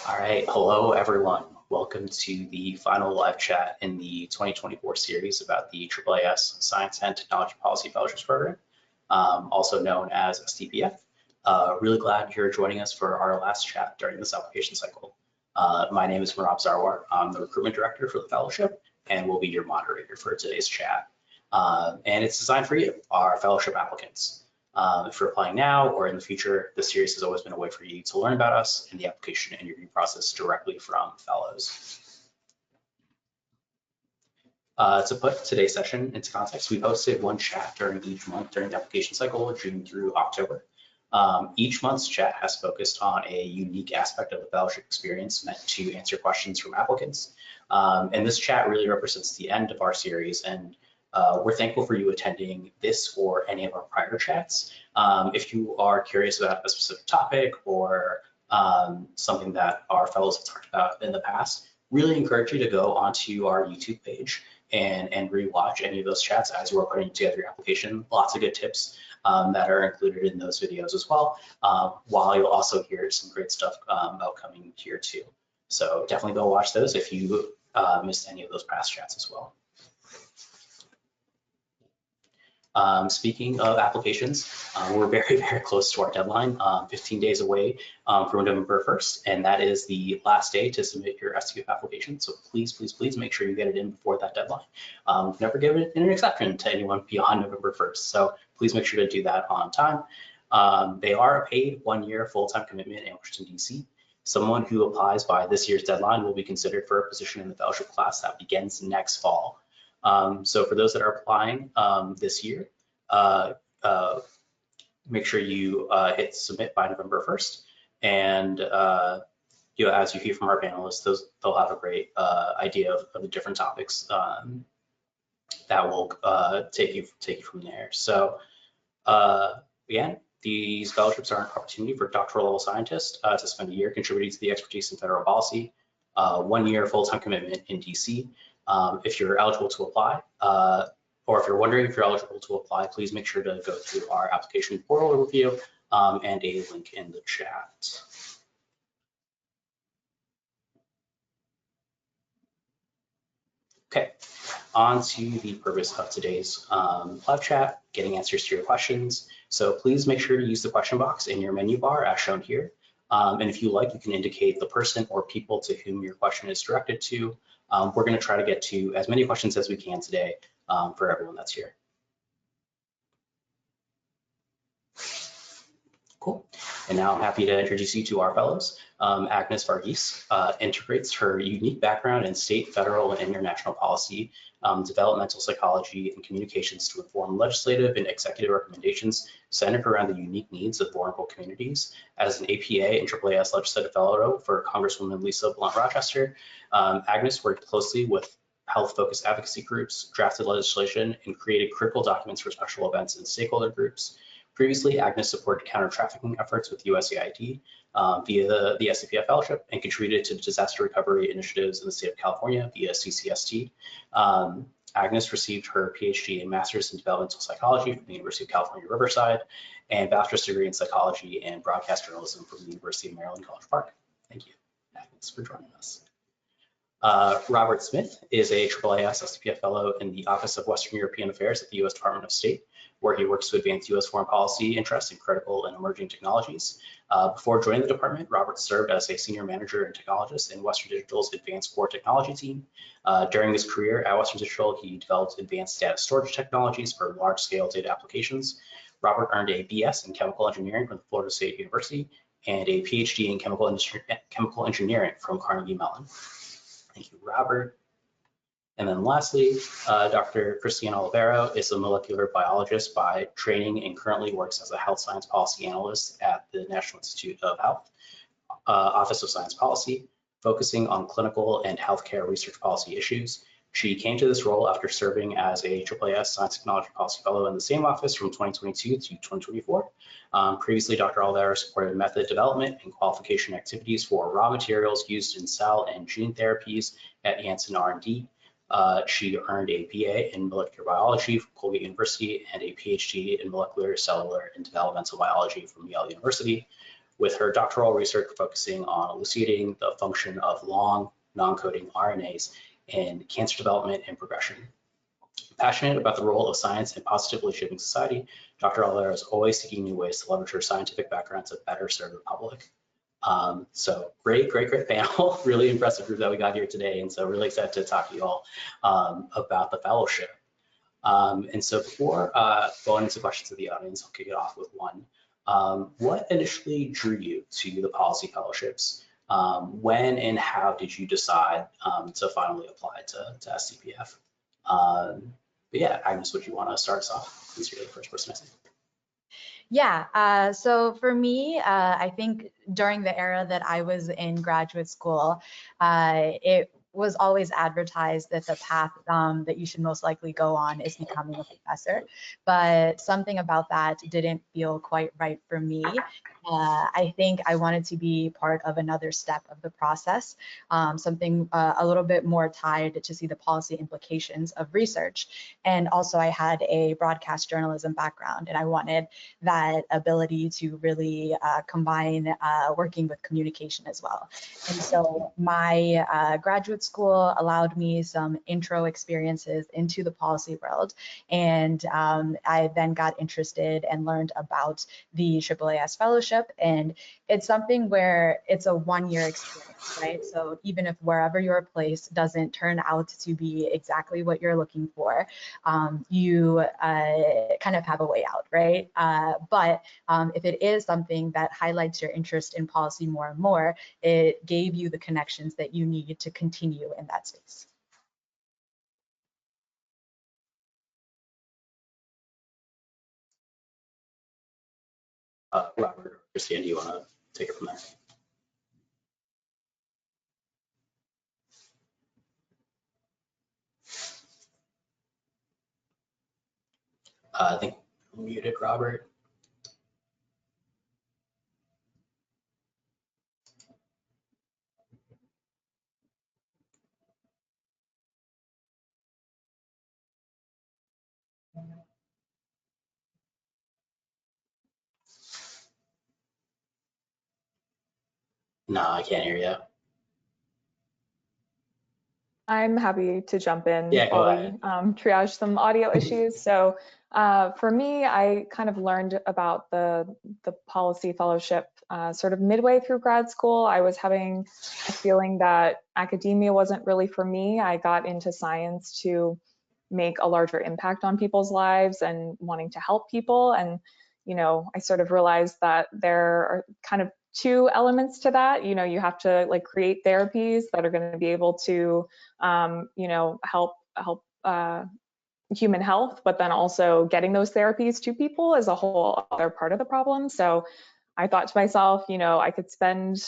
All right, hello everyone. Welcome to the final live chat in the 2024 series about the AAAS Science and Technology Policy Fellowships Program, also known as STPF. Really glad you're joining us for our last chat during this application cycle. My name is Marab Zarwar. I'm the recruitment director for the fellowship and will be your moderator for today's chat. And it's designed for you, our fellowship applicants. If you're applying now or in the future, this series has always been a way for you to learn about us and the application and interview process directly from fellows. To put today's session into context, we posted one chat during each month during the application cycle, June through October. Each month's chat has focused on a unique aspect of the fellowship experience meant to answer questions from applicants. And this chat really represents the end of our series, and we're thankful for you attending this or any of our prior chats. If you are curious about a specific topic or something that our fellows have talked about in the past, really encourage you to go onto our YouTube page and rewatch any of those chats as you are putting together your application. Lots of good tips that are included in those videos as well, while you'll also hear some great stuff about coming here too. So definitely go watch those if you missed any of those past chats as well. Speaking of applications, we're very, very close to our deadline, 15 days away from November 1st, and that is the last day to submit your STPF application. So please, please, please make sure you get it in before that deadline. We've never given an exception to anyone beyond November 1st, so please make sure to do that on time. They are a paid 1-year full-time commitment in Washington, D.C. Someone who applies by this year's deadline will be considered for a position in the fellowship class that begins next fall. So for those that are applying this year, make sure you hit submit by November 1st. And as you hear from our panelists, they'll have a great idea of the different topics that will take you from there. So again, these fellowships are an opportunity for doctoral level scientists to spend a year contributing to the expertise in federal policy, 1-year full-time commitment in DC. If you're eligible to apply, or if you're wondering if you're eligible to apply, please make sure to go through our application portal overview and a link in the chat. Okay, on to the purpose of today's live chat, getting answers to your questions. So please make sure to use the question box in your menu bar as shown here. And if you like, you can indicate the person or people to whom your question is directed to. We're going to try to get to as many questions as we can today for everyone that's here. Cool. And now I'm happy to introduce you to our fellows. Agnes Varghese integrates her unique background in state, federal, and international policy, developmental psychology, and communications to inform legislative and executive recommendations centered around the unique needs of vulnerable communities. As an APA and AAAS legislative fellow for Congresswoman Lisa Blunt Rochester, Agnes worked closely with health-focused advocacy groups, drafted legislation, and created critical documents for special events and stakeholder groups. Previously, Agnes supported counter-trafficking efforts with USAID via the STPF Fellowship and contributed to disaster recovery initiatives in the state of California via CCST. Agnes received her PhD and Master's in Developmental Psychology from the University of California, Riverside, and Bachelor's degree in Psychology and Broadcast Journalism from the University of Maryland, College Park. Thank you, Agnes, for joining us. Robert Smith is a AAAS STPF Fellow in the Office of Western European Affairs at the U.S. Department of State, where he works to advance U.S. foreign policy interests in critical and emerging technologies. Before joining the department, Robert served as a senior manager and technologist in Western Digital's Advanced Core Technology team. During his career at Western Digital, he developed advanced data storage technologies for large-scale data applications. Robert earned a BS in chemical engineering from Florida State University and a PhD in chemical engineering from Carnegie Mellon. Thank you, Robert. And then lastly, Dr. Christiane Olivero is a molecular biologist by training and currently works as a health science policy analyst at the National Institute of Health, Office of Science Policy, focusing on clinical and healthcare research policy issues. She came to this role after serving as a AAAS Science Technology Policy Fellow in the same office from 2022 to 2024. Previously, Dr. Olivero supported method development and qualification activities for raw materials used in cell and gene therapies at Janssen R&D. She earned a BA in molecular biology from Colgate University and a PhD in molecular, cellular, and developmental biology from Yale University. with her doctoral research focusing on elucidating the function of long non-coding RNAs in cancer development and progression. Passionate about the role of science in positively shaping society, Dr. Alera is always seeking new ways to leverage her scientific background to better serve the public. So great panel, really impressive group that we got here today. And so really excited to talk to you all about the fellowship. And so before going into questions of the audience, I'll kick it off with one. What initially drew you to the policy fellowships? When and how did you decide to finally apply to STPF? But yeah, Agnes, would you want to start us off since you're the first person I see? Yeah, so for me, I think during the era that I was in graduate school, it was always advertised that the path that you should most likely go on is becoming a professor, but something about that didn't feel quite right for me. I think I wanted to be part of another step of the process, something a little bit more tied to see the policy implications of research. And also I had a broadcast journalism background, and I wanted that ability to really combine working with communication as well. And so my graduate school allowed me some intro experiences into the policy world. And I then got interested and learned about the AAAS fellowship. And it's something where it's a one-year experience, right? So even if wherever you're placed doesn't turn out to be exactly what you're looking for, you kind of have a way out, right? But if it is something that highlights your interest in policy more and more, it gave you the connections that you need to continue in that space. Robert or Christian, do you want to take it from there? I think muted Robert. No, I can't hear you. I'm happy to jump in Yeah, while we triage some audio issues. So for me, I kind of learned about the policy fellowship sort of midway through grad school. I was having a feeling that academia wasn't really for me. I got into science to make a larger impact on people's lives and wanting to help people. And, you know, I sort of realized that there are kind of two elements to that. You know, you have to like create therapies that are going to be able to, you know, help human health, but then also getting those therapies to people is a whole other part of the problem. So I thought to myself, you know, I could spend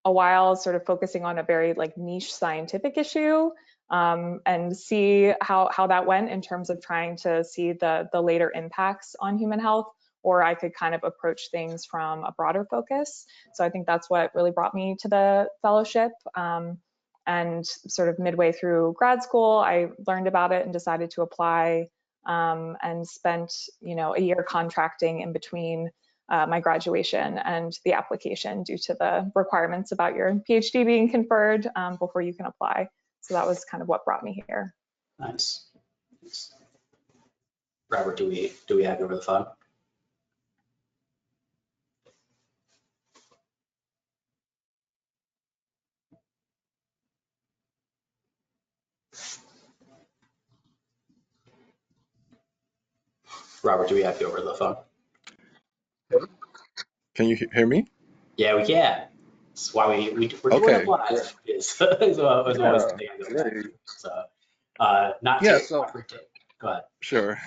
a while sort of focusing on a very like niche scientific issue and see how that went in terms of trying to see the later impacts on human health, or I could kind of approach things from a broader focus. So I think that's what really brought me to the fellowship. And sort of midway through grad school, I learned about it and decided to apply and spent, you know, a year contracting in between my graduation and the application due to the requirements about your PhD being conferred before you can apply. So that was kind of what brought me here. Nice. Robert, do we have you over the phone? Robert, do we have you over the phone? Can you hear me? Yeah, we can. That's why we're doing it live. Is always the thing I go back to. So, not Yeah, take so Go ahead. Sure.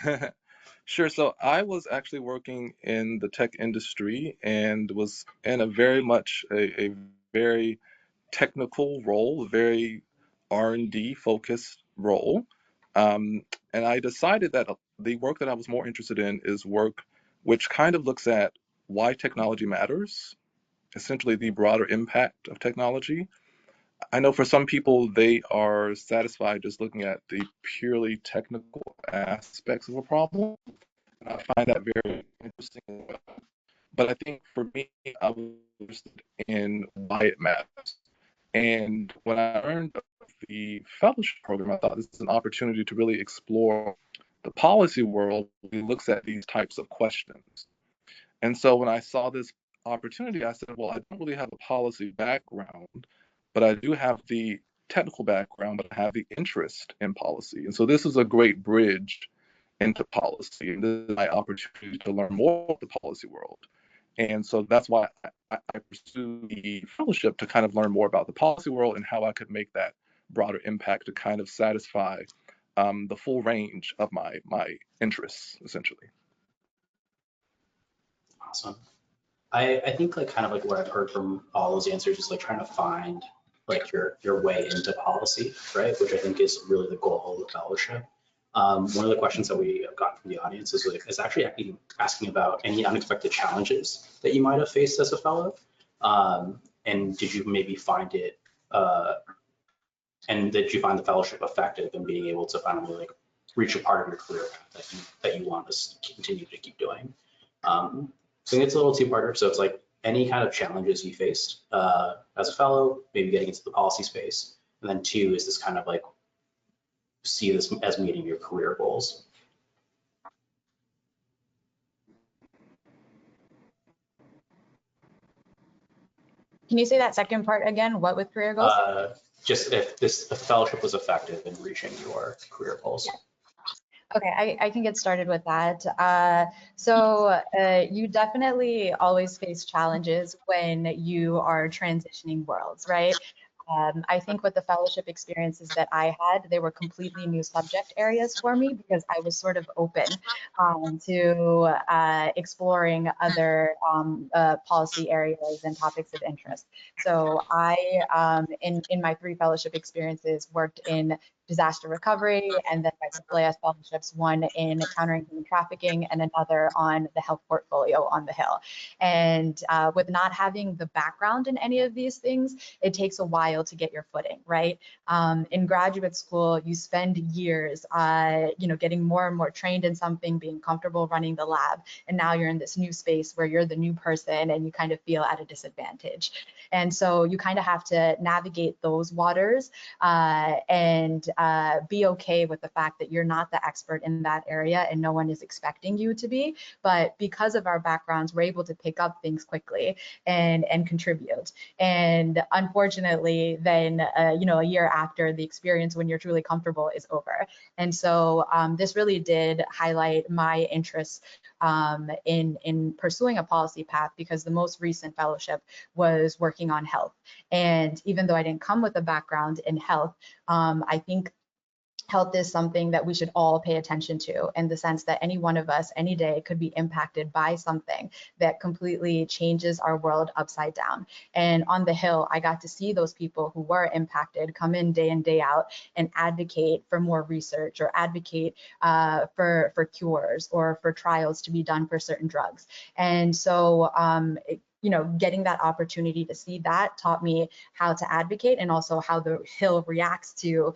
Sure. So I was actually working in the tech industry and was in a very much a very technical role, very R&D focused role. And I decided that the work that I was more interested in is work which kind of looks at why technology matters, essentially the broader impact of technology. I know for some people, they are satisfied just looking at the purely technical aspects of a problem. And I find that very interesting. but I think for me, I was interested in why it matters. And when I earned the fellowship program, I thought this is an opportunity to really explore the policy world that looks at these types of questions. And so when I saw this opportunity, I said, well, I don't really have a policy background, but I do have the technical background, but I have the interest in policy. And so this is a great bridge into policy. And this is my opportunity to learn more about the policy world. And so that's why I pursued the fellowship, to kind of learn more about the policy world and how I could make that broader impact to kind of satisfy the full range of my interests, essentially. Awesome. I think like kind of like what I've heard from all those answers is like trying to find like your way into policy, right? Which I think is really the goal of the fellowship. One of the questions that we have gotten from the audience is actually asking about any unexpected challenges that you might have faced as a fellow. And did you maybe find it, and did you find the fellowship effective in being able to finally like reach a part of your career path that you want to continue to keep doing? So it's a little two-parter. So it's like any kind of challenges you faced as a fellow, maybe getting into the policy space. And then two is this kind of like see this as meeting your career goals. Can you say that second part again? What with career goals? Just if the fellowship was effective in reaching your career goals. Yeah. Okay, I can get started with that. You definitely always face challenges when you are transitioning worlds, right? I think with the fellowship experiences that I had, they were completely new subject areas for me because I was sort of open to exploring other policy areas and topics of interest. So I, in my 3 fellowship experiences, worked in disaster recovery, and then my AAAS fellowships, one in countering human trafficking and another on the health portfolio on the Hill. And with not having the background in any of these things, it takes a while to get your footing, right? In graduate school, you spend years, getting more and more trained in something, being comfortable running the lab, and now you're in this new space where you're the new person and you kind of feel at a disadvantage. And so you kind of have to navigate those waters and be okay with the fact that you're not the expert in that area and no one is expecting you to be. But because of our backgrounds, we're able to pick up things quickly and contribute. And unfortunately, then, a year after, the experience when you're truly comfortable is over. And so this really did highlight my interests in pursuing a policy path, because the most recent fellowship was working on health. And even though I didn't come with a background in health, I think health is something that we should all pay attention to, in the sense that any one of us any day could be impacted by something that completely changes our world upside down. And on the Hill, I got to see those people who were impacted come in day out and advocate for more research, or advocate for cures, or for trials to be done for certain drugs. And so getting that opportunity to see that taught me how to advocate, and also how the Hill reacts to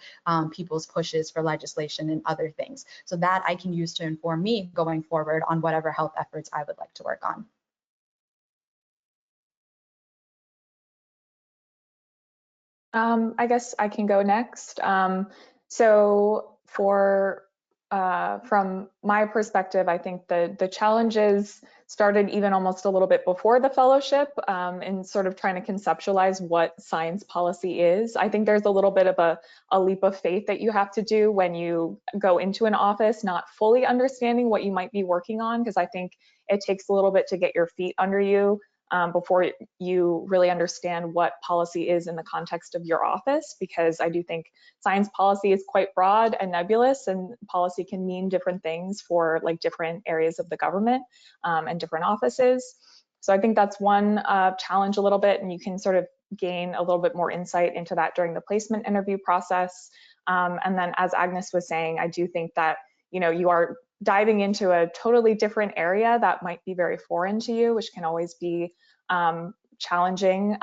people's pushes for legislation and other things. So that I can use to inform me going forward on whatever health efforts I would like to work on. I guess I can go next. From my perspective, I think the challenges started even almost a little bit before the fellowship, in sort of trying to conceptualize what science policy is. I think there's a little bit of a leap of faith that you have to do when you go into an office not fully understanding what you might be working on, because I think it takes a little bit to get your feet under you before you really understand what policy is in the context of your office, because I do think science policy is quite broad and nebulous, and policy can mean different things for like different areas of the government and different offices. So I think that's one challenge a little bit, and you can sort of gain a little bit more insight into that during the placement interview process. And then, as Agnes was saying, I do think that you are diving into a totally different area that might be very foreign to you, which can always be challenging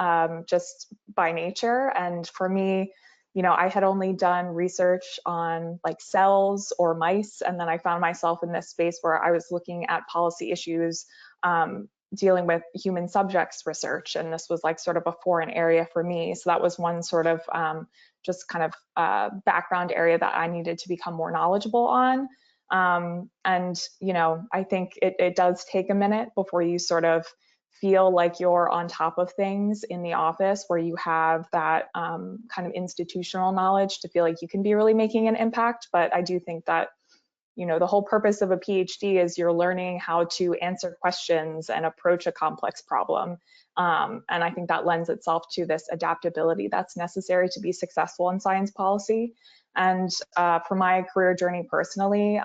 just by nature. And for me, I had only done research on like cells or mice, and then I found myself in this space where I was looking at policy issues dealing with human subjects research, and this was like sort of a foreign area for me. So that was one sort of just kind of background area that I needed to become more knowledgeable on. And, you know, I think it does take a minute before you sort of feel like you're on top of things in the office, where you have that kind of institutional knowledge to feel like you can be really making an impact. But I do think that, you know, the whole purpose of a PhD is you're learning how to answer questions and approach a complex problem. And I think that lends itself to this adaptability that's necessary to be successful in science policy. And for my career journey personally,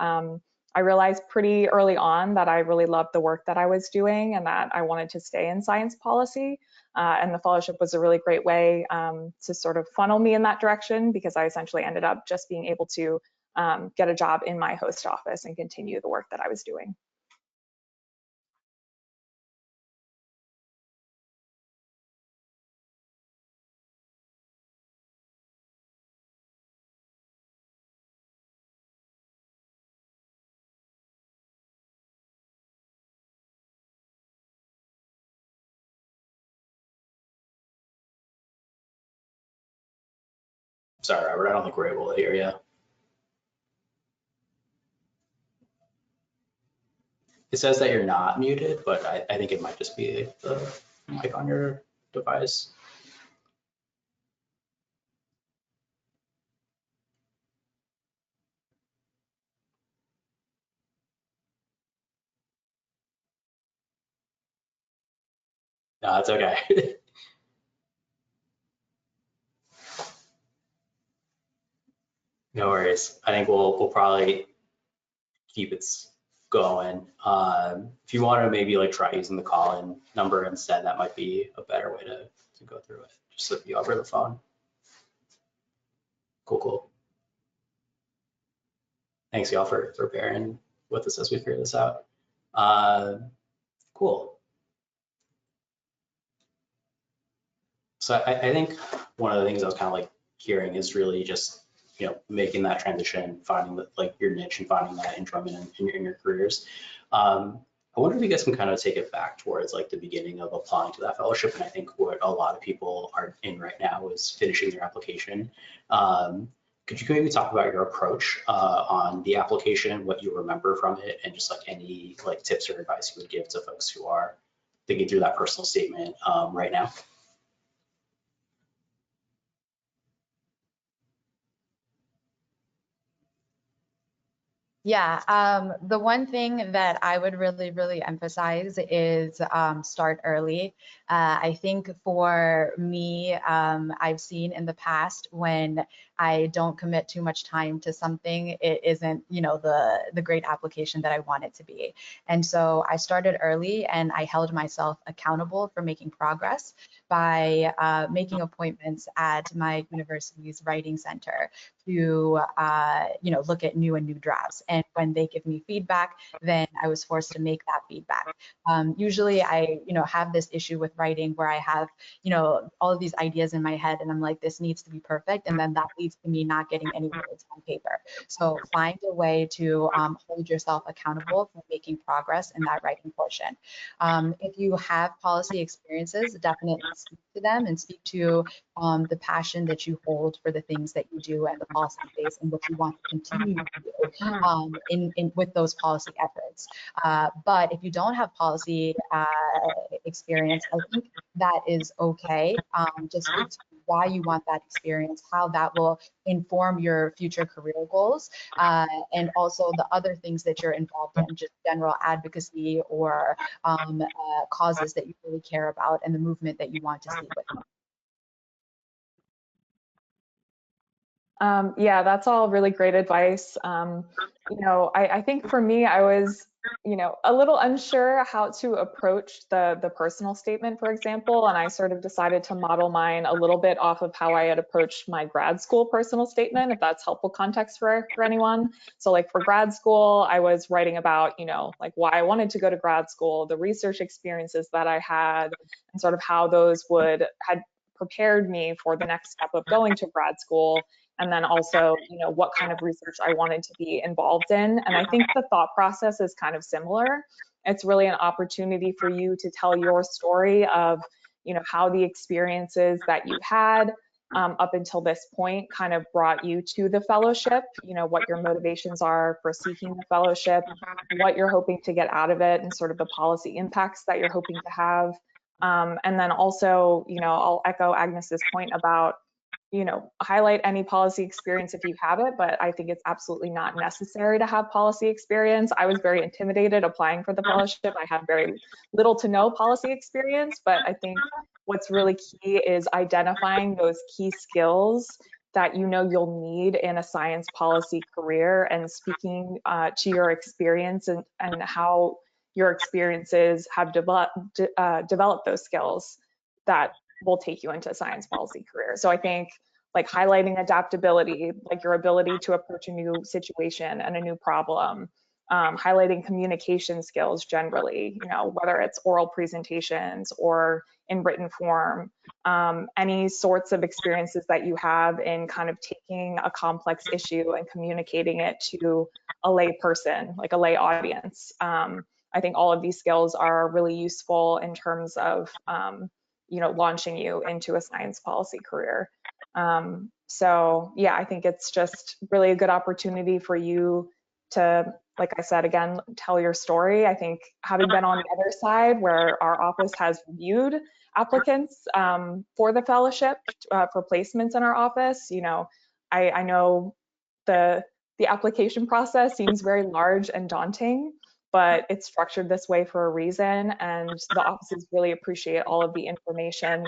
I realized pretty early on that I really loved the work that I was doing and that I wanted to stay in science policy. And the fellowship was a really great way to sort of funnel me in that direction, because I essentially ended up just being able to get a job in my host office and continue the work that I was doing. Sorry, Robert, I don't think we're able to hear you. It says that you're not muted, but I think it might just be the mic on your device. No, it's okay. No worries. I think we'll probably keep it going. If you want to maybe like try using the call-in number instead, that might be a better way to go through it. Just flip you over the phone. Cool. Thanks y'all for bearing with us as we figure this out. Cool. So I think one of the things I was kind of like hearing is really just, you know, making that transition, finding like your niche and finding that enjoyment in your careers. I wonder if you guys can kind of take it back towards like the beginning of applying to that fellowship. And I think what a lot of people are in right now is finishing their application. Could you maybe talk about your approach on the application, what you remember from it, and just like any like tips or advice you would give to folks who are thinking through that personal statement right now? Yeah, the one thing that I would really emphasize is start early. I think for me, I've seen in the past when I don't commit too much time to something, it isn't, you know, the great application that I want it to be. And so I started early and I held myself accountable for making progress by making appointments at my university's writing center to, you know, look at new drafts. And when they give me feedback, then I was forced to make that feedback. Usually I, you know, have this issue with writing where I have, you know, all of these ideas in my head and I'm like, this needs to be perfect. And then that leads to me not getting any words on paper. So find a way to hold yourself accountable for making progress in that writing portion. If you have policy experiences, definitely speak to them and speak to the passion that you hold for the things that you do and the policy space and what you want to continue to do with those policy efforts. But if you don't have policy experience, I think that is okay. Just speak to why you want that experience, how that will inform your future career goals, and also the other things that you're involved in, just general advocacy or causes that you really care about and the movement that you want to see with them. Yeah, that's all really great advice. You know, I think for me, I was, you know, a little unsure how to approach the personal statement, for example, and I sort of decided to model mine a little bit off of how I had approached my grad school personal statement, if that's helpful context for anyone. So like for grad school, I was writing about, you know, like why I wanted to go to grad school, the research experiences that I had, and sort of how those had prepared me for the next step of going to grad school. And then also, you know, what kind of research I wanted to be involved in. And I think the thought process is kind of similar. It's really an opportunity for you to tell your story of, you know, how the experiences that you had up until this point kind of brought you to the fellowship, you know, what your motivations are for seeking the fellowship, what you're hoping to get out of it, and sort of the policy impacts that you're hoping to have. And then also, you know, I'll echo Agnes's point about, you know, highlight any policy experience if you have it, but I think it's absolutely not necessary to have policy experience. I was very intimidated applying for the fellowship. I had very little to no policy experience, but I think what's really key is identifying those key skills that you know you'll need in a science policy career, and speaking to your experience and how your experiences have developed those skills that will take you into a science policy career. So I think like highlighting adaptability, like your ability to approach a new situation and a new problem, highlighting communication skills generally, you know, whether it's oral presentations or in written form, any sorts of experiences that you have in kind of taking a complex issue and communicating it to a lay person, like a lay audience. I think all of these skills are really useful in terms of you know, launching you into a science policy career. So yeah, I think it's just really a good opportunity for you to, like I said, again, tell your story. I think having been on the other side where our office has reviewed applicants for the fellowship, for placements in our office, you know, I know the application process seems very large and daunting, but it's structured this way for a reason, and the offices really appreciate all of the information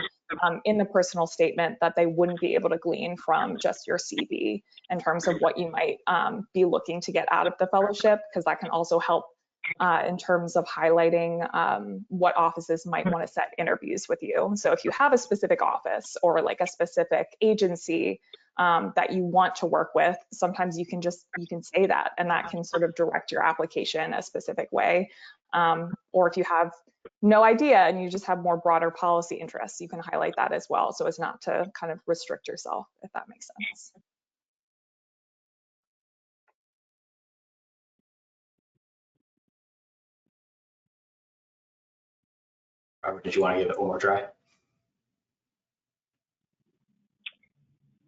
in the personal statement that they wouldn't be able to glean from just your CV in terms of what you might be looking to get out of the fellowship, because that can also help in terms of highlighting what offices might want to set interviews with you. So if you have a specific office or like a specific agency that you want to work with, sometimes you can say that, and that can sort of direct your application a specific way. Or if you have no idea and you just have more broader policy interests, you can highlight that as well, so as not to kind of restrict yourself, if that makes sense. Robert, did you want to give it one more try?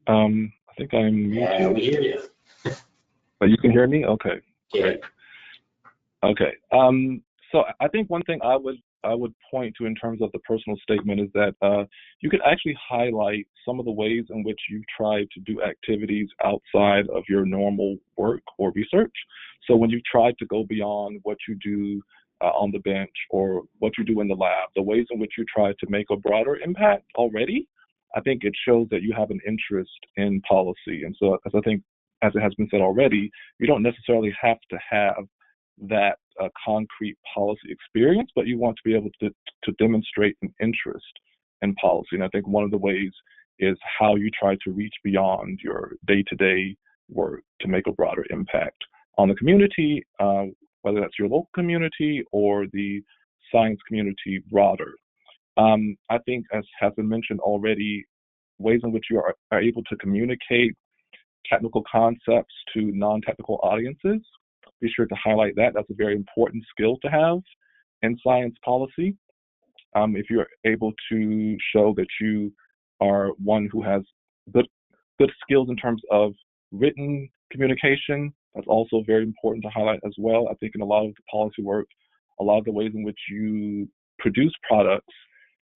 I think I'm muted. Yeah, we hear you. But you can hear me? Okay. Yeah. Okay. So I think one thing I would point to in terms of the personal statement is that you could actually highlight some of the ways in which you've tried to do activities outside of your normal work or research. So when you've tried to go beyond what you do on the bench or what you do in the lab, the ways in which you try to make a broader impact already, I think it shows that you have an interest in policy. And so as I think, as it has been said already, you don't necessarily have to have that concrete policy experience, but you want to be able to demonstrate an interest in policy. And I think one of the ways is how you try to reach beyond your day-to-day work to make a broader impact on the community, whether that's your local community or the science community broader. I think, as has been mentioned already, ways in which you are able to communicate technical concepts to non-technical audiences. Be sure to highlight that. That's a very important skill to have in science policy. If you're able to show that you are one who has good skills in terms of written communication, that's also very important to highlight as well. I think in a lot of the policy work, a lot of the ways in which you produce products,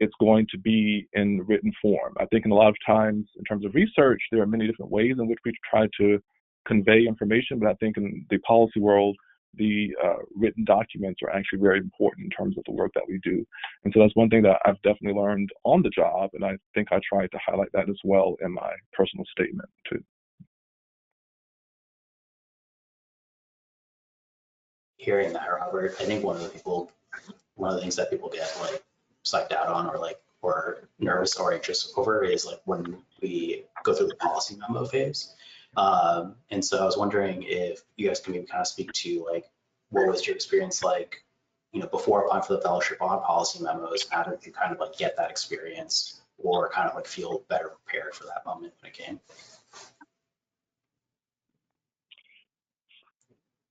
it's going to be in written form. I think in a lot of times in terms of research, there are many different ways in which we try to convey information, but I think in the policy world, the written documents are actually very important in terms of the work that we do. And so that's one thing that I've definitely learned on the job, and I think I tried to highlight that as well in my personal statement too. Hearing that, Robert, I think one of the things that people get like psyched out on or nervous or anxious over is like when we go through the policy memo phase. And so I was wondering if you guys can maybe kind of speak to like, what was your experience like, you know, before applying for the fellowship on policy memos? How did you kind of like get that experience or kind of like feel better prepared for that moment when it came?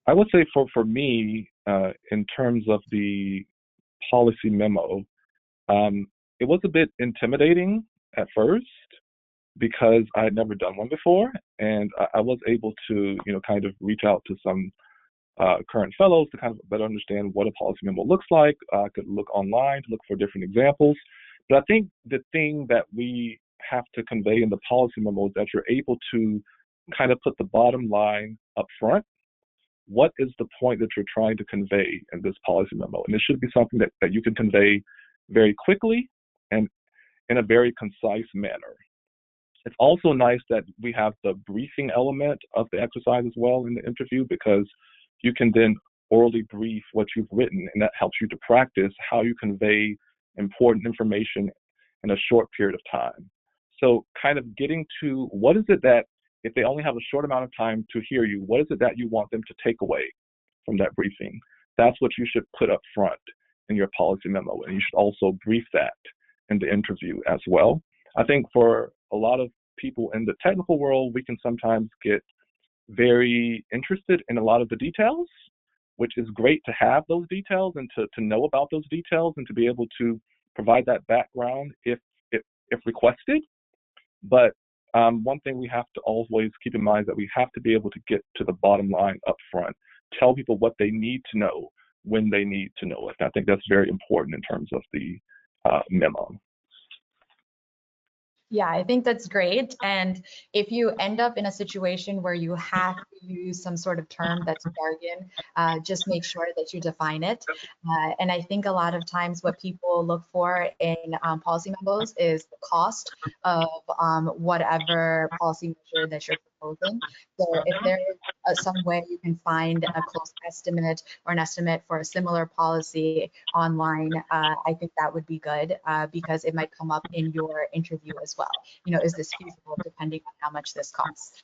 I would say for me, in terms of the policy memo, it was a bit intimidating at first because I had never done one before, and I was able to, kind of reach out to some current fellows to kind of better understand what a policy memo looks like. I could look online to look for different examples. But I think the thing that we have to convey in the policy memo is that you're able to kind of put the bottom line up front. What is the point that you're trying to convey in this policy memo? And it should be something that you can convey very quickly and in a very concise manner. It's also nice that we have the briefing element of the exercise as well in the interview, because you can then orally brief what you've written, and that helps you to practice how you convey important information in a short period of time. So kind of getting to what is it that, if they only have a short amount of time to hear you, what is it that you want them to take away from that briefing? That's what you should put up front in your policy memo, and you should also brief that in the interview as well. I think for a lot of people in the technical world, we can sometimes get very interested in a lot of the details, which is great to have those details and to know about those details and to be able to provide that background if requested. But one thing we have to always keep in mind is that we have to be able to get to the bottom line up front, tell people what they need to know when they need to know it. And I think that's very important in terms of the memo. Yeah, I think that's great. And if you end up in a situation where you have to use some sort of term that's jargon, just make sure that you define it. And I think a lot of times what people look for in policy memos is the cost of whatever policy measure that you're proposing. So if there is some way you can find a close estimate or an estimate for a similar policy online, I think that would be good because it might come up in your interview as well. Is this feasible depending on how much this costs?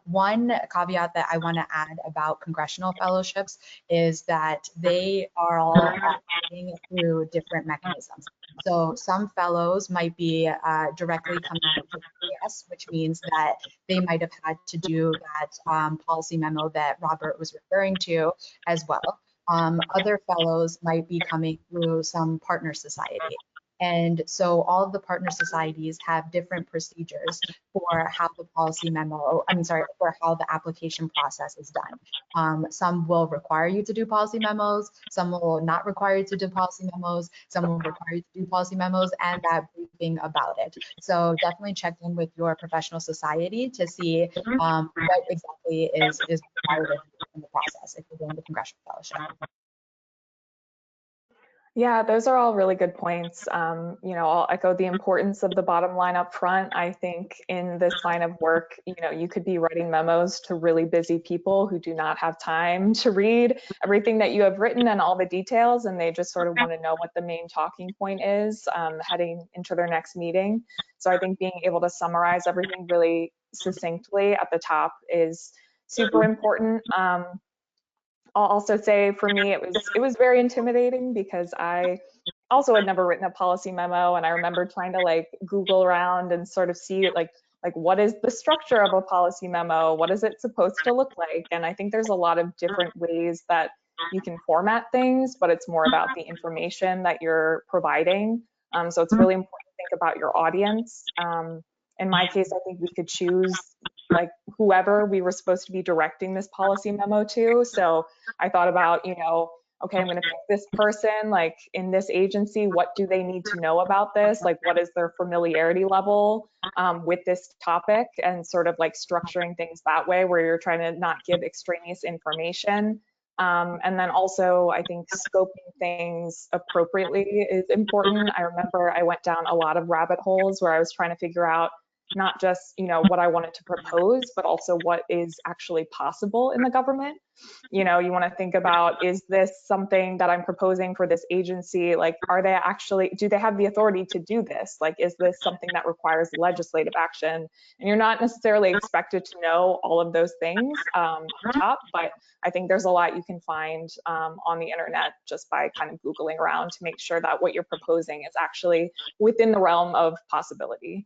One caveat that I want to add about congressional fellowships is that they are all operating through different mechanisms. So some fellows might be directly coming from AAAS, which means that they might have had to do that policy memo that Robert was referring to as well. Other fellows might be coming through some partner society. And so all of the partner societies have different procedures for how the policy memo, for how the application process is done. Some will require you to do policy memos, some will not require you to do policy memos, some will require you to do policy memos and that briefing about it. So definitely check in with your professional society to see what exactly is required in the process if you're doing the congressional fellowship. Yeah, those are all really good points. I'll echo the importance of the bottom line up front. I think in this line of work, you could be writing memos to really busy people who do not have time to read everything that you have written and all the details, and they just sort of want to know what the main talking point is heading into their next meeting. So I think being able to summarize everything really succinctly at the top is super important. I'll also say for me, it was very intimidating because I also had never written a policy memo, and I remember trying to Google around and sort of see like what is the structure of a policy memo? What is it supposed to look like? And I think there's a lot of different ways that you can format things, but it's more about the information that you're providing. So it's really important to think about your audience. In my case, I think we could choose whoever we were supposed to be directing this policy memo to. So I thought about, okay, I'm going to pick this person, in this agency, what do they need to know about this? What is their familiarity level with this topic, and sort of structuring things that way where you're trying to not give extraneous information. And then also, I think scoping things appropriately is important. I remember I went down a lot of rabbit holes where I was trying to figure out not just, what I wanted to propose, but also what is actually possible in the government. You want to think about, is this something that I'm proposing for this agency? Do they have the authority to do this? Is this something that requires legislative action? And you're not necessarily expected to know all of those things on top, but I think there's a lot you can find on the internet just by kind of Googling around to make sure that what you're proposing is actually within the realm of possibility,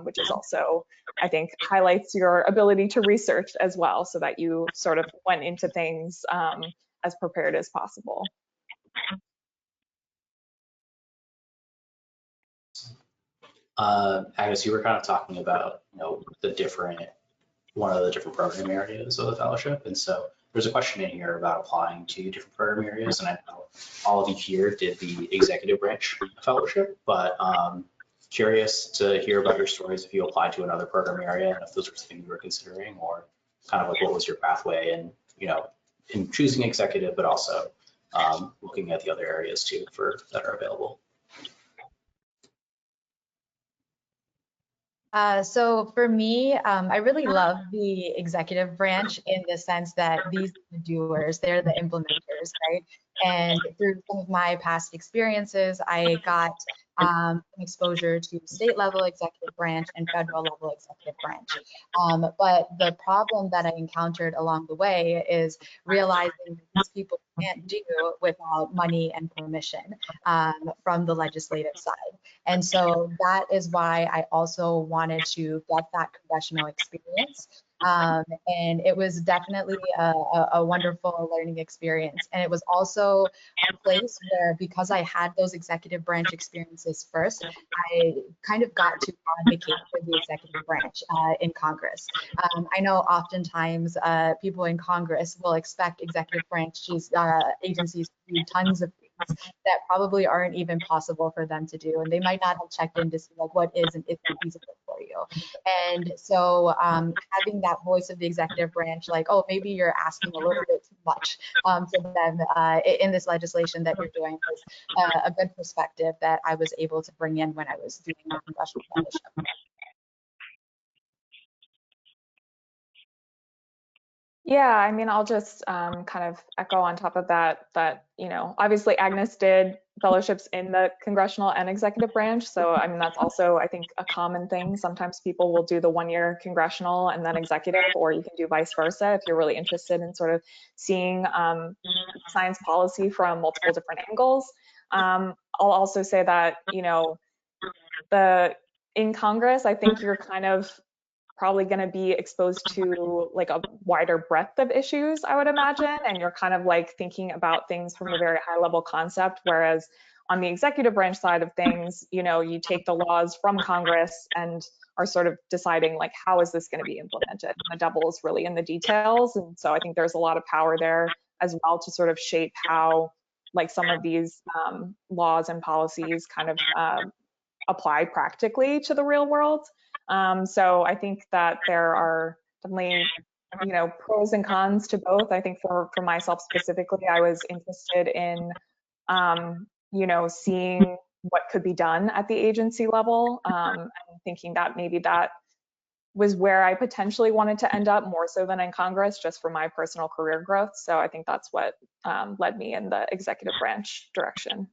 which is also, I think, highlights your ability to research as well, so that you sort of went into things as prepared as possible. Agnes, you were kind of talking about, one of the different program areas of the fellowship. And so there's a question in here about applying to different program areas. And I know all of you here did the executive branch fellowship, but curious to hear about your stories if you applied to another program area and if those were something you were considering, or kind of like what was your pathway and, in choosing executive, but also looking at the other areas too that are available. So for me, I really love the executive branch in the sense that these are the doers, they're the implementers, right? And through some of my past experiences, I got exposure to state level executive branch and federal level executive branch. But the problem that I encountered along the way is realizing that these people can't do without money and permission from the legislative side. And so that is why I also wanted to get that congressional experience. And it was definitely a wonderful learning experience. And it was also a place where, because I had those executive branch experiences first, I kind of got to advocate for the executive branch in Congress. I know oftentimes people in Congress will expect executive branch agencies to do tons of things that probably aren't even possible for them to do. And they might not have checked in to see like what is and isn't feasible for you. And so having that voice of the executive branch, like, oh, maybe you're asking a little bit too much to them in this legislation that you're doing, was a good perspective that I was able to bring in when I was doing my congressional fellowship. Yeah, I mean, I'll just kind of echo on top of that, obviously Agnes did fellowships in the congressional and executive branch. So, I mean, that's also, I think, a common thing. Sometimes people will do the 1-year congressional and then executive, or you can do vice versa if you're really interested in sort of seeing science policy from multiple different angles. I'll also say that, in Congress, I think you're kind of probably going to be exposed to like a wider breadth of issues, I would imagine. And you're kind of like thinking about things from a very high level concept. Whereas on the executive branch side of things, you take the laws from Congress and are sort of deciding like, how is this going to be implemented? The devil is really in the details. And so I think there's a lot of power there as well to sort of shape how like some of these laws and policies kind of apply practically to the real world. So I think that there are definitely, pros and cons to both. I think for myself specifically, I was interested in, seeing what could be done at the agency level, and thinking that maybe that was where I potentially wanted to end up more so than in Congress, just for my personal career growth. So I think that's what led me in the executive branch direction.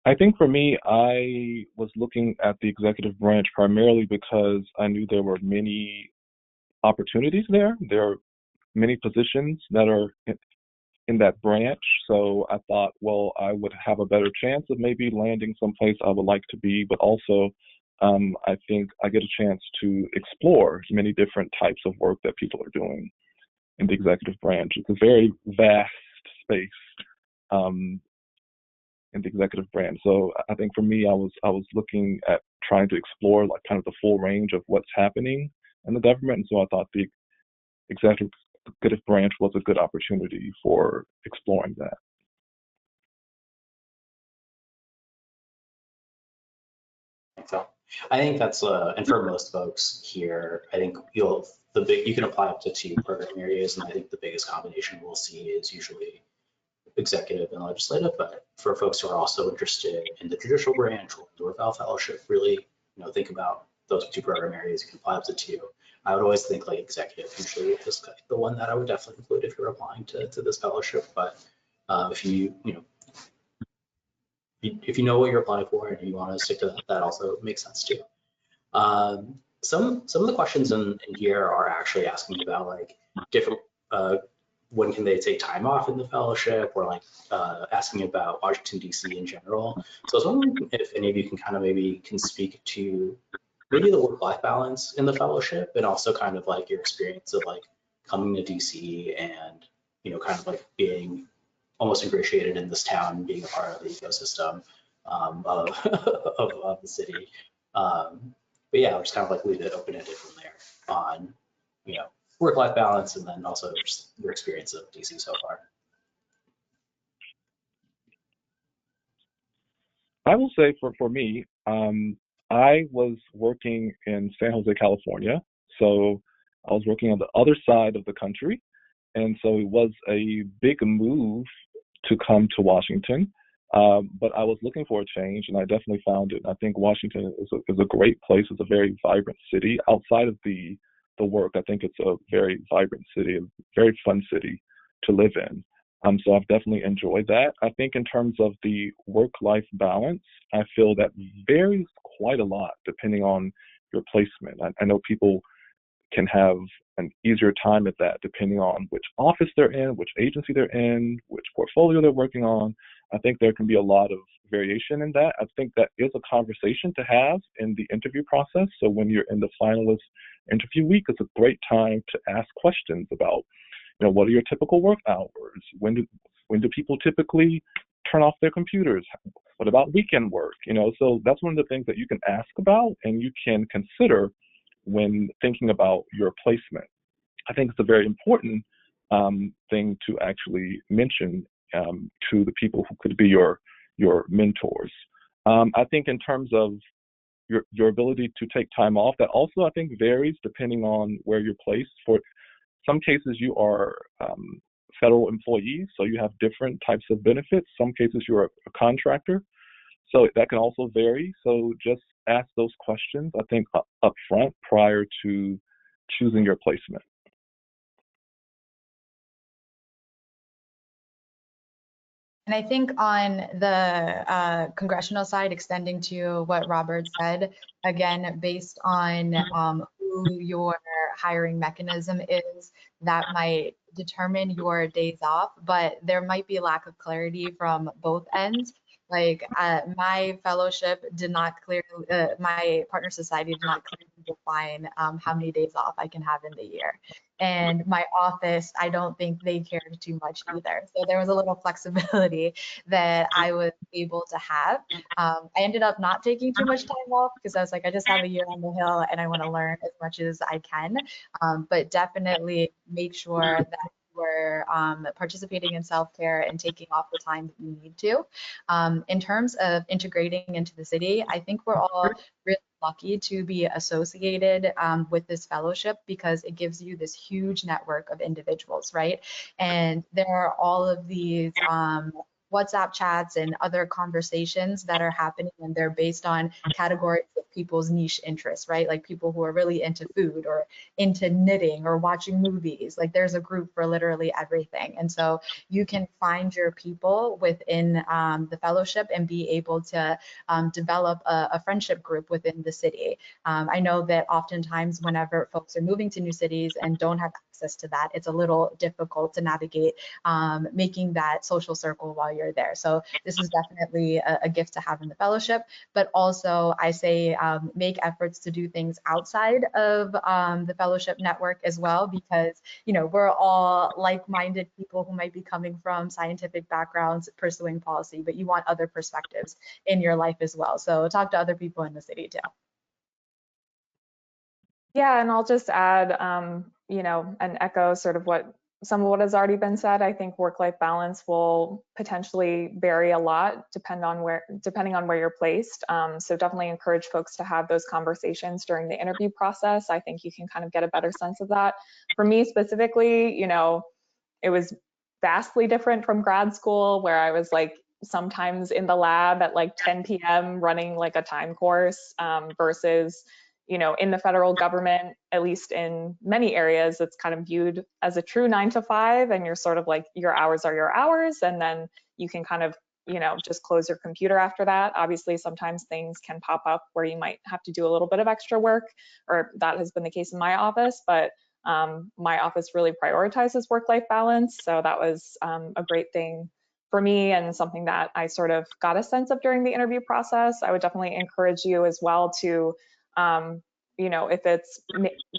I think for me, I was looking at the executive branch primarily because I knew there were many opportunities there. There are many positions that are in that branch. So I thought, well, I would have a better chance of maybe landing someplace I would like to be, but also I think I get a chance to explore many different types of work that people are doing in the executive branch. It's a very vast space. In the executive branch. So I think for me, I was looking at trying to explore like kind of the full range of what's happening in the government. And so I thought the executive branch was a good opportunity for exploring that. So I think that's and for most folks here, I think you can apply up to 2 program areas, and I think the biggest combination we'll see is usually executive and legislative. But for folks who are also interested in the judicial branch or the Val Fellowship, really, think about those 2 program areas. You can apply up to 2. I would always think like executive usually is the one that I would definitely include if you're applying to this fellowship. But if you know what you're applying for and you want to stick to that, that also makes sense too. Some of the questions in here are actually asking about like different when can they take time off in the fellowship, or like asking about Washington, D.C. in general. So I was wondering if any of you can kind of maybe speak to maybe the work-life balance in the fellowship, and also kind of like your experience of like coming to DC and, you know, kind of like being almost ingratiated in this town, being a part of the ecosystem of the city. But yeah, I'll just kind of like leave it open-ended from there on, you know, work-life balance, and then also just your experience of DC so far. I will say for me, I was working in San Jose, California. So I was working on the other side of the country. And so it was a big move to come to Washington. But I was looking for a change, and I definitely found it. I think Washington is a great place. It's a very vibrant city. Outside of the work, I think it's a very vibrant city, a very fun city to live in. So I've definitely enjoyed that. I think in terms of the work-life balance, I feel that varies quite a lot depending on your placement. I know people can have an easier time at that depending on which office they're in, which agency they're in, which portfolio they're working on. I think there can be a lot of variation in that. I think that is a conversation to have in the interview process. So when you're in the finalist interview week, it's a great time to ask questions about, you know, what are your typical work hours? When do people typically turn off their computers? What about weekend work? You know, so that's one of the things that you can ask about and you can consider when thinking about your placement. I think it's a very important thing to actually mention to the people who could be your mentors. I think in terms of your ability to take time off, that also I think varies depending on where you're placed. For some cases, you are federal employees, so you have different types of benefits. Some cases, you're a contractor, so that can also vary. So just ask those questions, I think, up front prior to choosing your placement. And I think on the congressional side, extending to what Robert said, again, based on who your hiring mechanism is, that might determine your days off, but there might be a lack of clarity from both ends. Like my fellowship did not clearly, my partner society did not clearly define how many days off I can have in the year. And my office, I don't think they cared too much either. So there was a little flexibility that I was able to have. I ended up not taking too much time off because I was like, I just have a year on the Hill and I want to learn as much as I can. But definitely make sure that we're participating in self-care and taking off the time that you need to. In terms of integrating into the city, I think we're all really lucky to be associated with this fellowship because it gives you this huge network of individuals, right? And there are all of these WhatsApp chats and other conversations that are happening, and they're based on categories of people's niche interests, right? Like people who are really into food or into knitting or watching movies. Like there's a group for literally everything. And so you can find your people within the fellowship and be able to develop a friendship group within the city. I know that oftentimes whenever folks are moving to new cities and don't have access to that, it's a little difficult to navigate making that social circle while you're there. So this is definitely a gift to have in the fellowship, but also I say make efforts to do things outside of the fellowship network as well, because, you know, we're all like-minded people who might be coming from scientific backgrounds pursuing policy, but you want other perspectives in your life as well. So talk to other people in the city too. Yeah, and I'll just add, you know, and echo sort of some of what has already been said. I think work-life balance will potentially vary a lot depending on where you're placed. So definitely encourage folks to have those conversations during the interview process. I think you can kind of get a better sense of that. For me specifically, you know, it was vastly different from grad school where I was like sometimes in the lab at like 10 p.m. running like a time course versus, you know, in the federal government, at least in many areas, it's kind of viewed as a true 9 to 5, and you're sort of like, your hours are your hours, and then you can kind of, you know, just close your computer after that. Obviously, sometimes things can pop up where you might have to do a little bit of extra work, or that has been the case in my office, but my office really prioritizes work-life balance. So that was a great thing for me and something that I sort of got a sense of during the interview process. I would definitely encourage you as well to You know, if the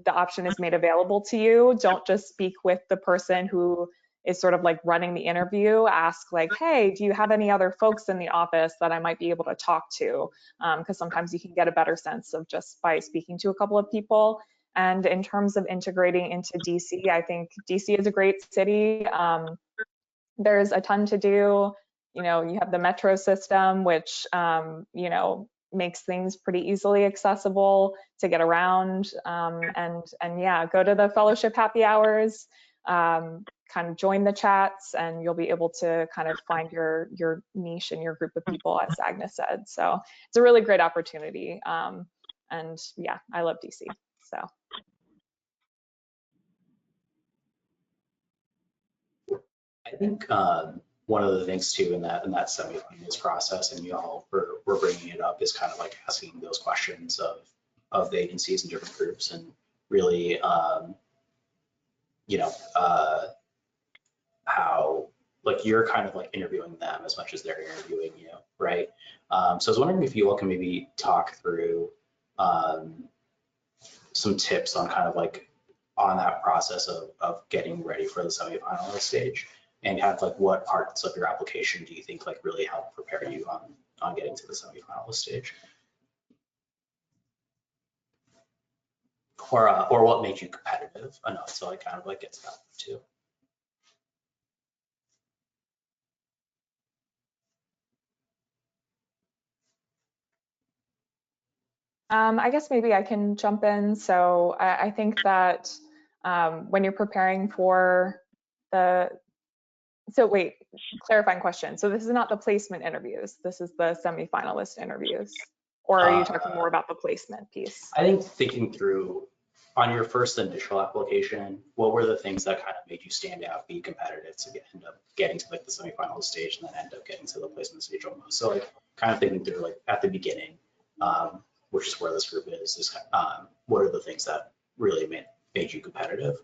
option is made available to you, don't just speak with the person who is sort of like running the interview. Ask like, hey, do you have any other folks in the office that I might be able to talk to? Because sometimes you can get a better sense of just by speaking to a couple of people. And in terms of integrating into DC, I think DC is a great city. There's a ton to do. You know, you have the metro system, which, you know, makes things pretty easily accessible to get around. And yeah, go to the fellowship happy hours, kind of join the chats, and you'll be able to kind of find your niche and your group of people, as Agnes said. So it's a really great opportunity. And yeah, I love DC. So. I think one of the things too in that semifinalist process, and you all were bringing it up, is kind of like asking those questions of the agencies and different groups, and really, you know, how like you're kind of like interviewing them as much as they're interviewing you, right? So I was wondering if you all can maybe talk through some tips on kind of like on that process of getting ready for the semifinalist stage. And kind of like what parts of your application do you think like really help prepare you on getting to the semifinalist stage? Or what made you competitive enough to like kind of like get to that too? I guess maybe I can jump in. So I think that when you're preparing for wait, clarifying question. So this is not the placement interviews. This is the semifinalist interviews. Or are you talking more about the placement piece? I think thinking through on your first initial application, what were the things that kind of made you stand out, be competitive to end up getting to like the semifinal stage and then end up getting to the placement stage almost? So like kind of thinking through like at the beginning, which is where this group is what are the things that really made you competitive?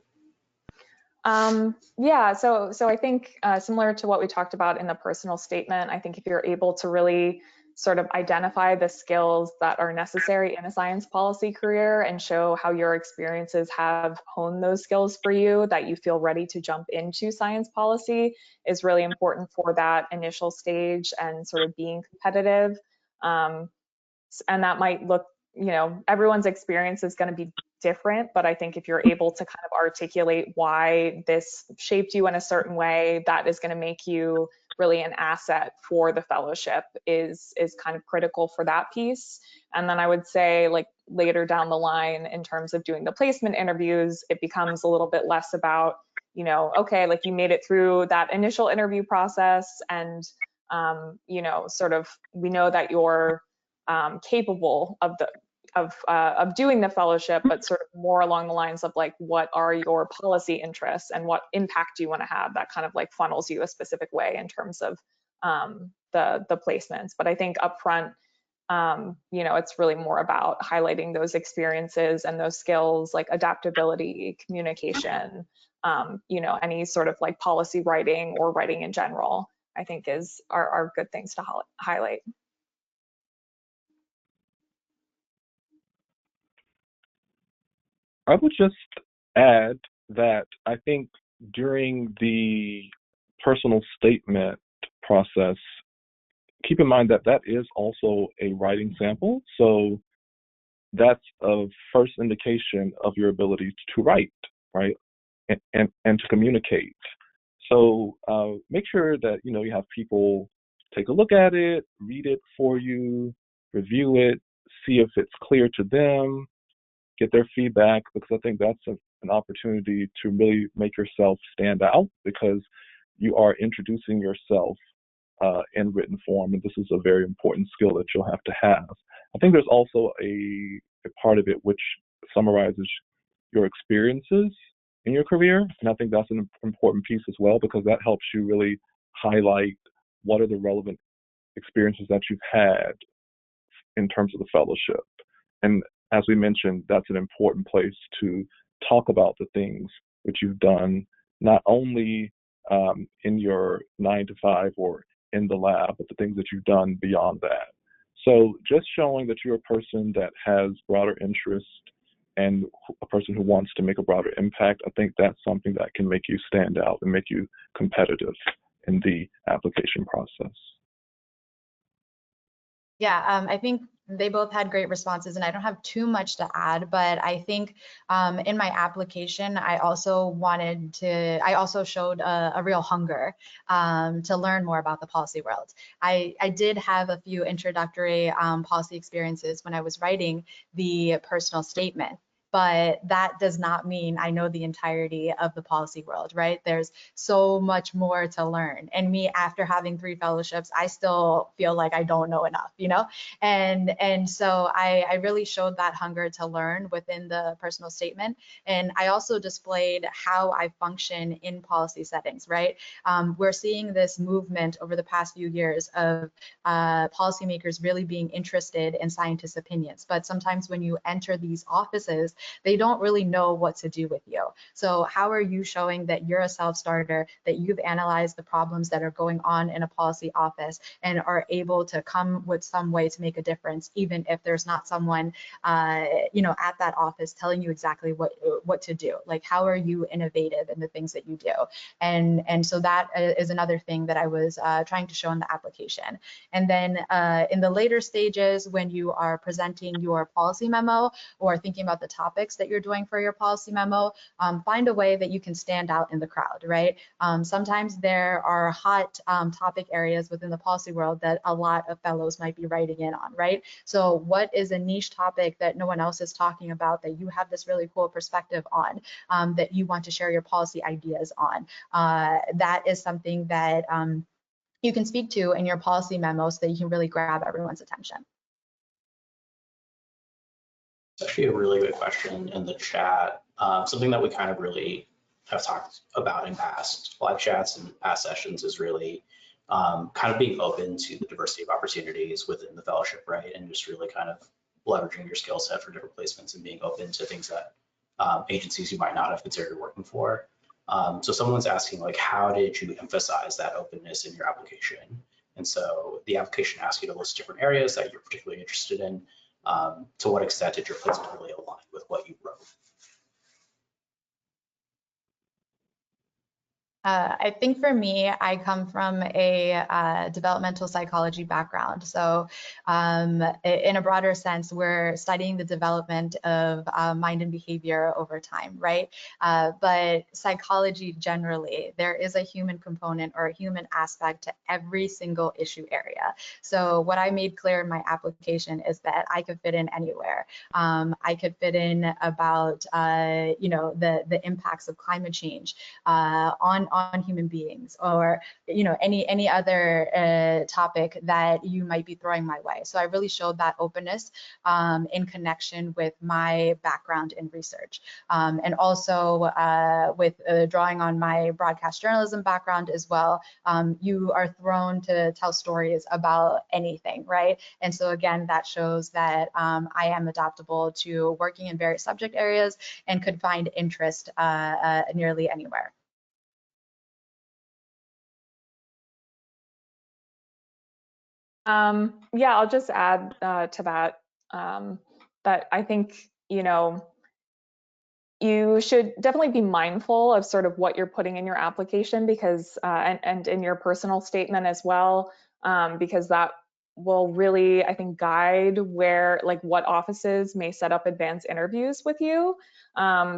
Yeah, so I think similar to what we talked about in the personal statement, I think if you're able to really sort of identify the skills that are necessary in a science policy career and show how your experiences have honed those skills for you, that you feel ready to jump into science policy, is really important for that initial stage and sort of being competitive. And that might look, you know, everyone's experience is going to be different, but I think if you're able to kind of articulate why this shaped you in a certain way, that is going to make you really an asset for the fellowship is kind of critical for that piece. And then I would say like later down the line in terms of doing the placement interviews, it becomes a little bit less about, you know, okay, like you made it through that initial interview process and, you know, sort of, we know that you're capable of doing the fellowship, but sort of more along the lines of like, what are your policy interests and what impact do you want to have? That kind of like funnels you a specific way in terms of the placements. But I think upfront, you know, it's really more about highlighting those experiences and those skills like adaptability, communication, you know, any sort of like policy writing or writing in general, I think are good things to highlight. I would just add that I think during the personal statement process, keep in mind that that is also a writing sample. So that's a first indication of your ability to write, right? And to communicate. So make sure that, you know, you have people take a look at it, read it for you, review it, see if it's clear to them, get their feedback, because I think that's an opportunity to really make yourself stand out, because you are introducing yourself in written form, and this is a very important skill that you'll have to have. I think there's also a part of it which summarizes your experiences in your career, and I think that's an important piece as well, because that helps you really highlight what are the relevant experiences that you've had in terms of the fellowship. And as we mentioned, that's an important place to talk about the things that you've done, not only in your 9 to 5 or in the lab, but the things that you've done beyond that. So just showing that you're a person that has broader interest and a person who wants to make a broader impact, I think that's something that can make you stand out and make you competitive in the application process. Yeah, I think they both had great responses, and I don't have too much to add, but I think in my application, I also showed a real hunger to learn more about the policy world. I did have a few introductory policy experiences when I was writing the personal statement, but that does not mean I know the entirety of the policy world, right? There's so much more to learn. And me, after having 3 fellowships, I still feel like I don't know enough, you know? And so I really showed that hunger to learn within the personal statement. And I also displayed how I function in policy settings, right? We're seeing this movement over the past few years of policymakers really being interested in scientists' opinions. But sometimes when you enter these offices, they don't really know what to do with you. So how are you showing that you're a self-starter, that you've analyzed the problems that are going on in a policy office and are able to come with some way to make a difference, even if there's not someone, at that office telling you exactly what to do? Like, how are you innovative in the things that you do? And so that is another thing that I was trying to show in the application. And then in the later stages, when you are presenting your policy memo or thinking about the topics that you're doing for your policy memo, find a way that you can stand out in the crowd, right? Sometimes there are hot topic areas within the policy world that a lot of fellows might be writing in on, right? So what is a niche topic that no one else is talking about that you have this really cool perspective on, that you want to share your policy ideas on? That is something that you can speak to in your policy memo so that you can really grab everyone's attention. It's actually a really good question in the chat. Something that we kind of really have talked about in past live chats and past sessions is really kind of being open to the diversity of opportunities within the fellowship, right? And just really kind of leveraging your skill set for different placements and being open to things that agencies you might not have considered working for. So someone's asking, like, how did you emphasize that openness in your application? And so the application asks you to list different areas that you're particularly interested in. To what extent did your placement really align with what you wrote? I think for me, I come from a developmental psychology background. So in a broader sense, we're studying the development of mind and behavior over time, right? But psychology generally, there is a human component or a human aspect to every single issue area. So what I made clear in my application is that I could fit in anywhere. I could fit in about, the impacts of climate change on human beings, or any other topic that you might be throwing my way. So I really showed that openness in connection with my background in research, and also with drawing on my broadcast journalism background as well. You are thrown to tell stories about anything, right? And so again, that shows that I am adaptable to working in various subject areas and could find interest nearly anywhere. Yeah, I'll just add to that, that I think, you should definitely be mindful of sort of what you're putting in your application, because, and in your personal statement as well, because that will really, I think, guide what offices may set up advanced interviews with you.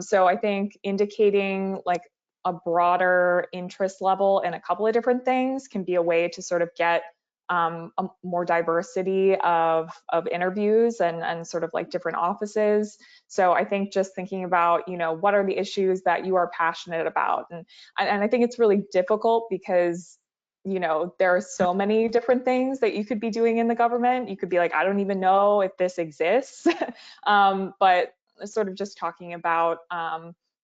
So I think indicating like a broader interest level in a couple of different things can be a way to sort of get a more diversity of interviews and sort of like different offices. So I think just thinking about, what are the issues that you are passionate about? And I think it's really difficult because, there are so many different things that you could be doing in the government. You could be like, I don't even know if this exists. But sort of just talking about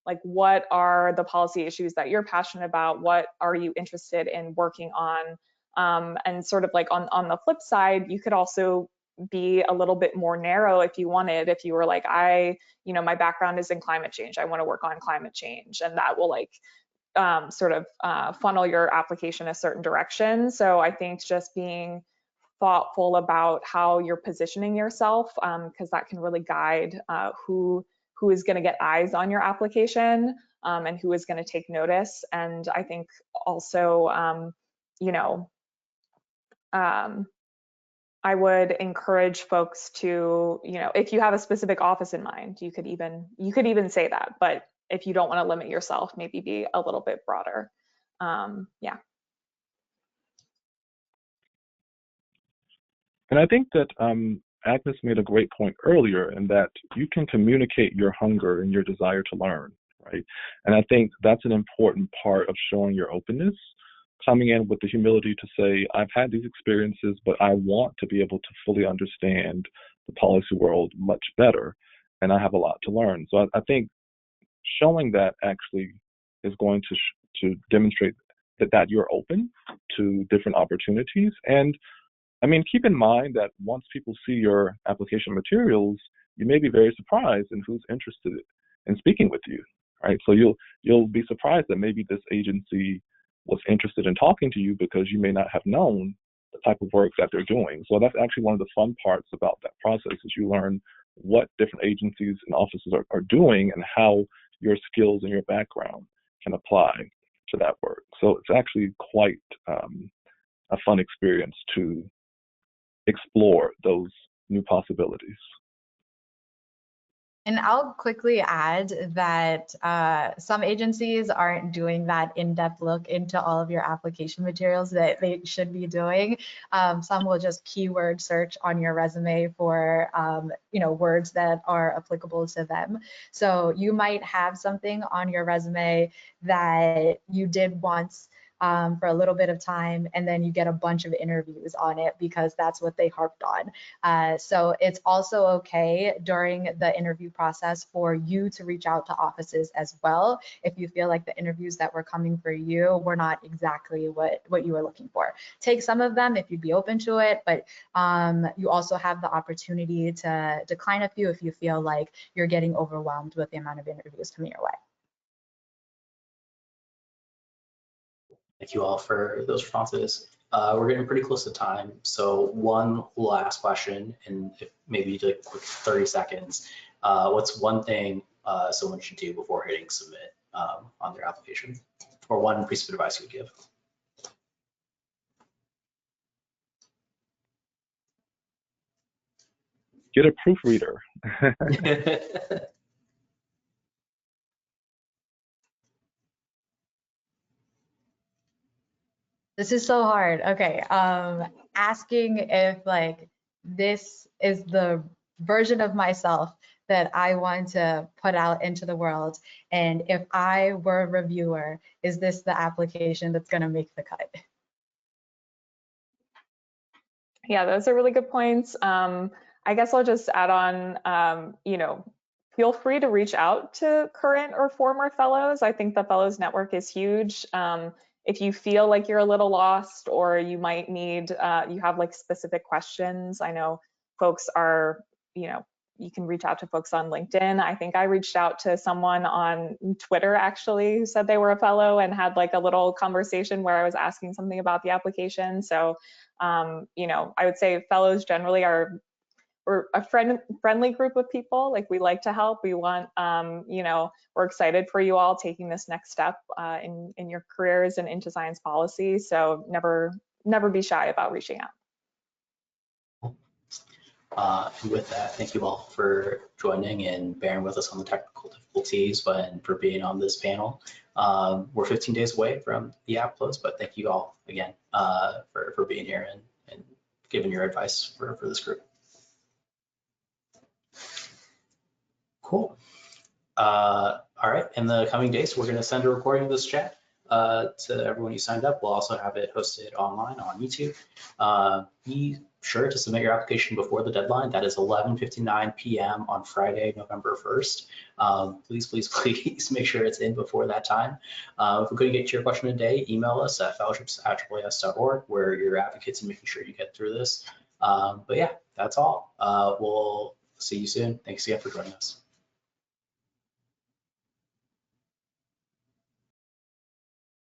like, what are the policy issues that you're passionate about? What are you interested in working on? And sort of like on the flip side, you could also be a little bit more narrow if you wanted. If you were like, my background is in climate change, I want to work on climate change, and that will like sort of funnel your application a certain direction. So I think just being thoughtful about how you're positioning yourself, because that can really guide who is going to get eyes on your application, and who is going to take notice. And I think also, I would encourage folks to, if you have a specific office in mind, you could even say that. But if you don't want to limit yourself, maybe be a little bit broader. Yeah. And I think that Agnes made a great point earlier in that you can communicate your hunger and your desire to learn, right? And I think that's an important part of showing your openness, coming in with the humility to say, I've had these experiences, but I want to be able to fully understand the policy world much better, and I have a lot to learn. So I think showing that actually is going to demonstrate that you're open to different opportunities. And I mean, keep in mind that once people see your application materials, you may be very surprised in who's interested in speaking with you, right? So you'll be surprised that maybe this agency was interested in talking to you because you may not have known the type of work that they're doing. So that's actually one of the fun parts about that process, is you learn what different agencies and offices are doing and how your skills and your background can apply to that work. So it's actually quite a fun experience to explore those new possibilities. And I'll quickly add that some agencies aren't doing that in-depth look into all of your application materials that they should be doing. Some will just keyword search on your resume for words that are applicable to them. So you might have something on your resume that you did once for a little bit of time, and then you get a bunch of interviews on it because that's what they harped on. So it's also okay during the interview process for you to reach out to offices as well if you feel like the interviews that were coming for you were not exactly what you were looking for. Take some of them if you'd be open to it, but you also have the opportunity to decline a few if you feel like you're getting overwhelmed with the amount of interviews coming your way. Thank you all for those responses. We're getting pretty close to time. So one last question, and if maybe like quick 30 seconds. What's one thing someone should do before hitting submit on their application? Or one piece of advice you would give? Get a proofreader. This is so hard. Okay. Asking if like this is the version of myself that I want to put out into the world, and if I were a reviewer, is this the application that's going to make the cut? Yeah, those are really good points. I guess I'll just add on, feel free to reach out to current or former fellows. I think the fellows network is huge. If you feel like you're a little lost, or you might need, you have like specific questions, I know folks are, you can reach out to folks on LinkedIn. I think I reached out to someone on Twitter actually who said they were a fellow and had like a little conversation where I was asking something about the application. So, I would say fellows generally we're a friendly group of people. Like, we like to help. We want, we're excited for you all taking this next step in your careers and into science policy. So never be shy about reaching out. And with that, thank you all for joining and bearing with us on the technical difficulties, and for being on this panel. We're 15 days away from the app close, but thank you all again for being here and giving your advice for this group. Cool. All right, in the coming days, we're going to send a recording of this chat to everyone who signed up. We'll also have it hosted online on YouTube. Be sure to submit your application before the deadline. That is 11:59 p.m. on Friday, November 1st. Please make sure it's in before that time. If we couldn't get to your question today, email us at fellowships@AAAS.org. We're your advocates in making sure you get through this. But yeah, that's all. We'll see you soon. Thanks again for joining us.